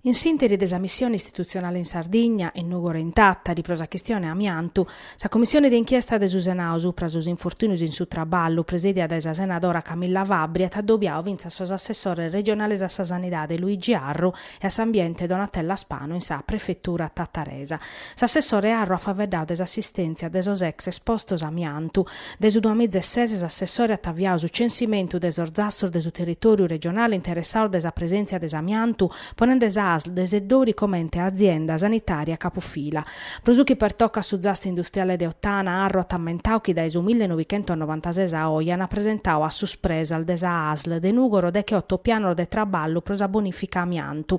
In sintesi della missione istituzionale in Sardegna, in Nugore intatta, di prosa questione amiantu, la commissione d'inchiesta de Susenao supra sus infortunius in su traballo, presiedia da senadora Camilla Vabri, addobbiao vinza sos assessore regionale a sanidade Luigi Arru e a s'ambiente Donatella Spano in sa prefettura Tattaresa. S'assessore Arru ha faveddao desassistenza de sos ex espostos amiantu, de su 2016 assessore attaviao su censimento de sorzassor de su territorio regionale interessato desa presenza des amiantu, ponendo desedori commente azienda sanitaria capofila. Prosuchi per tocca su zasta industriale de Ottana Arro attamentau chi da su 1996 a Oian ha presentau a suspresa al desa ASL de Nugoro de che 8 piano de traballo prosa bonifica amiantu.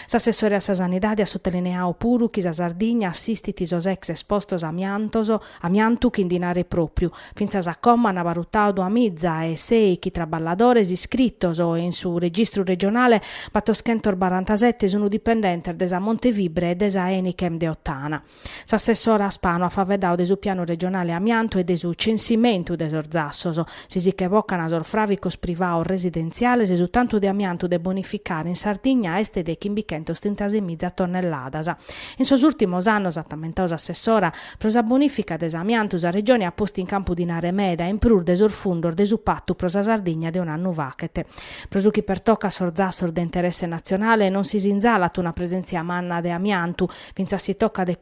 S'assessore a sa sanidade ha sottolineau puru chi sa Sardegna assistiti sos ex espostos amiantu chi indinare proprio. Finza sa comma na valutau 2 e 6 chi traballadores iscrittos o in su registro regionale battoschentor 47 sono dipendente desa Montevibre e desa Enichem de Ottana. S'assessora Spano ha faveddao de su piano regionale amianto e de su censimento de sorzassoso, si che evocana sorfravicos privao residenziale se su tanto de amianto de bonificare in Sardegna este de chimbichento 30.000 tonnelladasa. In sos ultimos annos, attamentaus assessora, prosa bonifica des amiantus a regione ha posto in campo di Naremeda in prur de sorfundor de su pattu prosa Sardegna de un anno vachete. Prosuchi per tocca sorzassor de interesse nazionale non si inzalat una presenza manna de amiantu, finza si tocca de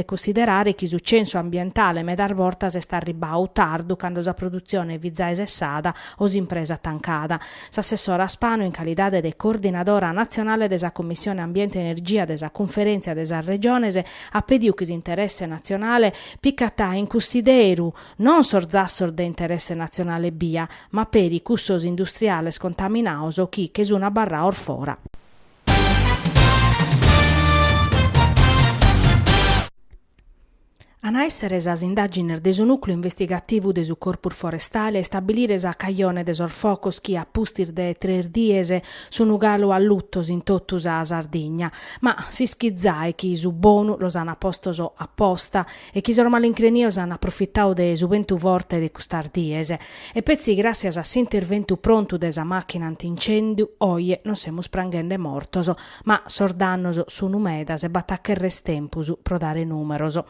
considerare chi su censo ambientale medar vortas sta ribau tardu quando sa produzione vizza esessada o s'impresa tancada. S'assessora Spano in calidade de coordinadora nazionale desa Commissione Ambiente e Energia desa Conferenza desa Regionese ha pediu chi interesse nazionale piccatà in consideru non sorzassor de interesse nazionale bia, ma per i cussos industriale scontaminaus o chi che su una barra orfora. A essere as indagini de su nucleo investigativo de su corpo forestale e stabilire sa caglione de sorfocos chi appustir de 3 diese su un galo a luttos in tottus a Sardegna, ma si schizzai chi su bonu los han appostoso apposta e chi sormalincrenios han approfittau de su ventu vorte de custar diese e pezzi gracias a s'interventu pronto de sa macchina antincendiu oie non semus prangende mortoso, ma sordannoso su numedas e battaccherres tempusu pro dare numeroso.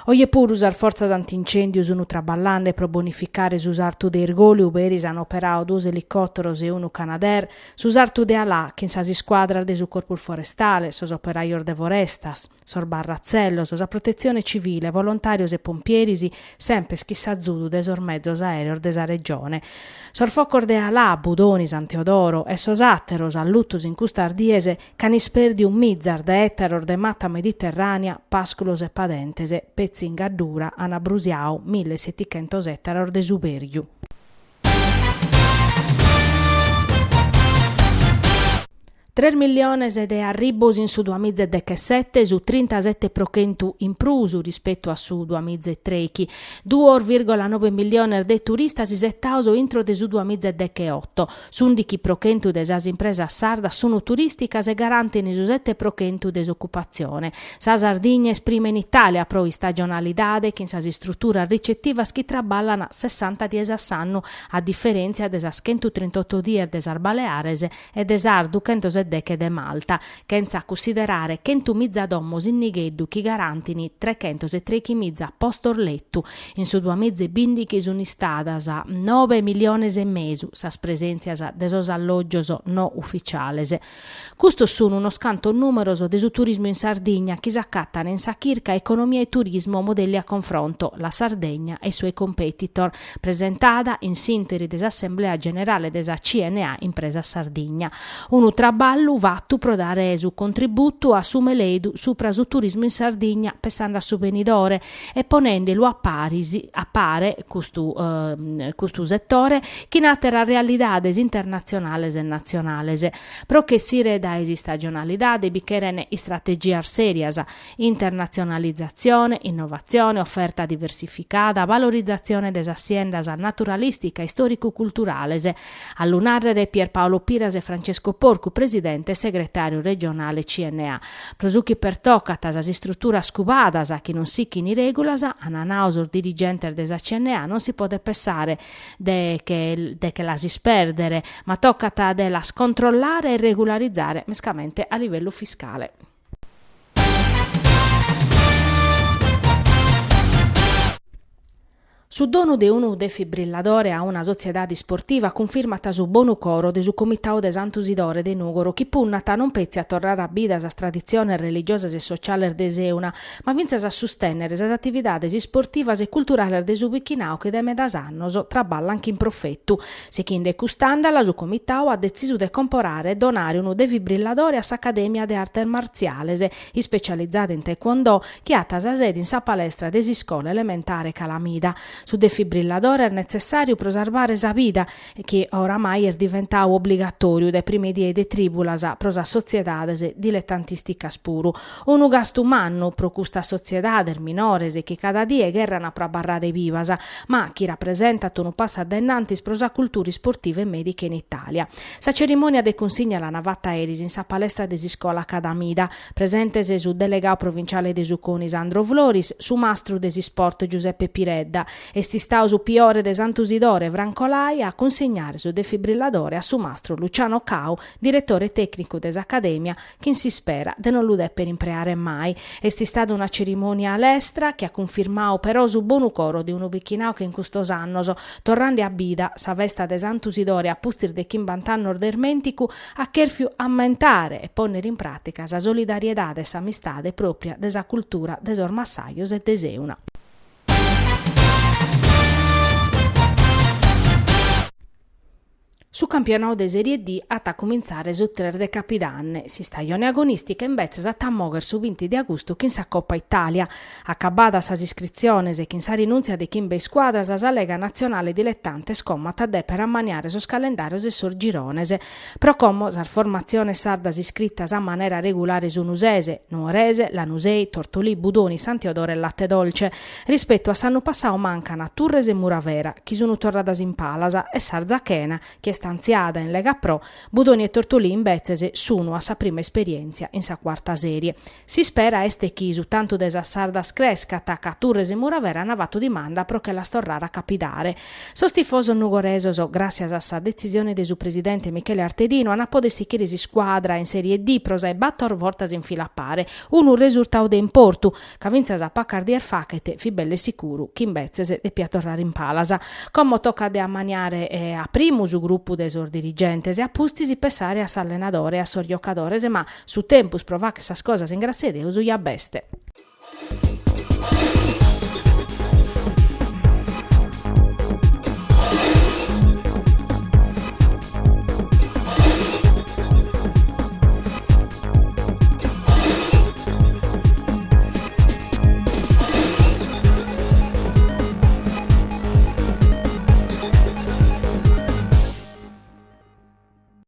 Oie pur usar forzas antincendius unu traballande pro bonificare s'usartu de ergoli uberis han operao 2 elicotteros e unu Canadair, s'usartu de alà che in sasi squadra de su corpo forestale, sos operaior de forestas, sor barrazzello, sos a protezione civile, volontarios e pompierisi, sempre schissazzudu de sor mezzos aereo de sa regione. Sor focor de alà, Budoni, San Teodoro e sos atteros alluttus in custar diese canisperdi un mizzar de etteror de matta mediterranea, pasculos e padentese, pezzi in gaddura an abrusiau 1700 etteror de suberiu. $3 milioni de arribos in su 2017 su 37% in prusu rispetto a su 2013, 2,9 milioni de turistas settaus intro de su 2018, su 11% de sas impresas sardas sono turisticas e garantini su 7% de occupazione. Sa Sardegna esprime in Italia pro stagionalidade che in sas strutturas ricettivas chi traballano 60 dies a s'anno, a differenza de sas 138 dies de sar Baleares e de sar 200 che de Malta, senza considerare 100.000 dommos in Nigheddu chi garantini 303 mizza postor lettu, in su 2015 sono istadas a 9 milioni e mezzo sas presenzias de sos alloggios no ufficiales. Questo sono uno scanto numeroso de su turismo in Sardegna chi s'accattano in sa chirca economia e turismo modelli a confronto la Sardegna e i suoi competitor, presentata in sintesi dell'Assemblea Generale della CNA Impresa Sardegna. Uno traballo vattu pro dare su contributo a su meledu supra su turismo in Sardegna pensando a su venidore e ponendolo a pare questo settore che natera realidades internazionales e nazionales pro che si reda esi stagionalidade bicherene strategia serias, internazionalizzazione, innovazione, offerta diversificata, valorizzazione des aziendas naturalistica e storico-culturales. All'unarrere Pierpaolo Piras e Francesco Porcu, presidente presidente e segretario regionale CNA. Prosucchi per toccata si struttura scubadas a chi non si chi ni regolasa, ananausur dirigente desa CNA non si può pensare de che la si sperdere, ma toccata de la scontrollare e regolarizzare mescamente a livello fiscale. Su donu de unu defibrilladore a una società sportiva confirmata su bonu coro de su comitau de Sant'Usidore de Nugoro chi punnata non pezzi a torrare a bidas a tradizione religiosa e sociale de Seuna, ma vinzas a sostenere le attività sportivas e culturali de su Bichinau che de medas annos traballa anche in profettu. Se chi de custandala su comitau ha deciso de comporare e donare unu defibrilladore a s'Accademia de Arte Marziales, specializzata in taekwondo, che ha tasa sede in sa palestra de scuola elementare Calamida. Su defibrilladore è necessario preservare sa vita, che oramai è diventato obbligatorio dai primi die de tribulas prosa sociedades dilettantisticas puru. Un gasto umano pro custa sociedades minores che cada die guerrano pro barrare vivas, ma chi rappresenta un passo addennantis prosa culture sportive e mediche in Italia. Sa cerimonia de consigna la navata eris in sa palestra de scuola Cadamida, presente su delegao provinciale de Suconi Sandro Floris, su mastro de sport Giuseppe Piredda, e sti stau su piore de Sant'Usidore Vrancolai a consegnare su defibrilladore a su mastro Luciano Cau, direttore tecnico dell'Accademia, che si spera de non l'ude per impreare mai. E sti stata una cerimonia all'estra che ha confermato però su bonu coro di un ubichinao che in custos annos, torrando a bida, sa vesta de Sant'Usidore a pustir de Chimbantan Nordermenticu, a cherfiu ammentare e ponere in pratica sa solidarietà e sa amistade propria de sa cultura des ormassaios e de Seuna. Su campionato de Serie D a cominciare su 3 de Capidanne, si stagione agonistica invece a Tammoger su 20 di agosto che sa Coppa Italia. Accabada sa iscrizioni e chi sa rinunzia di Kimbe squadra sa Lega Nazionale Dilettante scommata de per ammaniare sos calendarios e sos girones. Pro como sa formazione sarda iscritta a maniera regolare su Nusese, Nuorese, Lanusei, Tortolì, Budoni, Santiodoro e Latte Dolce. Rispetto a s'anno passato mancano Turres e Muravera, chi sono tornadas in Palasa e Sarzachena, che stanziata in Lega Pro, Budoni e Tortolì in Bezzese sono a sa prima esperienza in sa quarta serie. Si spera este chi su tanto desa sardas cresca attacca Turres e Muravera navato di manda pro che la storrara capidare. Sos tifoso nugoresos, grazie a sa decisione de su presidente Michele Artedino, hanno podesi chirisi squadra in Serie D prosa e battor vortas in fila a pare. Un risultato de importu, che vinza a paccardi er facete, fi belle sicuro, chi in Bezzese de piatorrare in Palasa. Come tocca de ammaniare a primo su gruppo de sor dirigentes e appustisi pesare a s'allenadore e a sor giocadores, ma su tempus provà che sas cosas in grassedeus ia beste.